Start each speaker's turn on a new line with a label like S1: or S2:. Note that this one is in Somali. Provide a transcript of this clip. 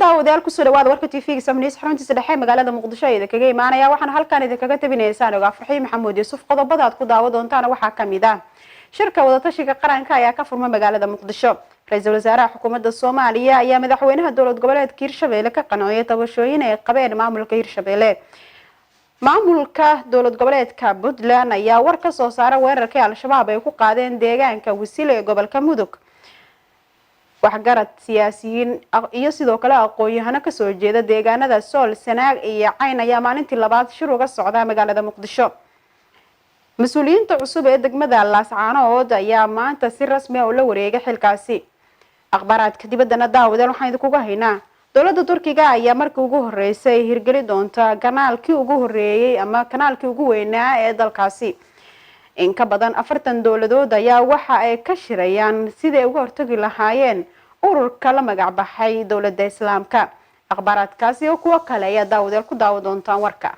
S1: daawadayaal ku soo dhawaada warka TV-ga Soomaaliya xaruntiisa dhexe magaalada Muqdisho ee kaga imaanaya waxaan halkan idinkaga tabinaysaa aniga Farxiin Maxamuud Yuusuf qodobada aad ku daawan doontaan waxaa kamid ah shirka wada tashiga qaranka ayaa ka furmay magaalada Muqdisho ra'iisul wasaaraha xukuumadda Soomaaliya ayaa madaxweynaha dowlad goboleedka Hirshabelle ka qanciyay tabashooyin ay qabeen maamulka Hirshabelle maamulka dowlad goboleedka Puntland ayaa war ka soo saaray weerarkii al-shabaab ay ku qaadeen deegaanka Wasiil ee gobolka Mudug waxgarad siyaasiyiin iyo sidoo kale aqoon-yahano ka soo jeeda deegaanada Sool Sanaag iyo Cayn ayaa maalintii labaad shir uga socda magaalada Muqdisho mas'uuliyiinta cusub ee degmada Laascaanood ayaa maanta si rasmi ah u la wareegay xilkaasi akhbaraadka dibadda daawadayaal waxaan idinku haynaa dowladda Turkiga ayaa markii ugu horeysay hirgeli doonta kanaalkii ugu horeeyay ama kanaalkii ugu weynaa ee dalkaasi in ka badan 40 dowladood ayaa waxa ay ka shirayaan sidii ay uga hortagi lahaayeen ururka la magac baxay dowladda Islaamka akhbaraadkaasi oo kuwa kale ayaa daawadayaal ku daawan doontaan warka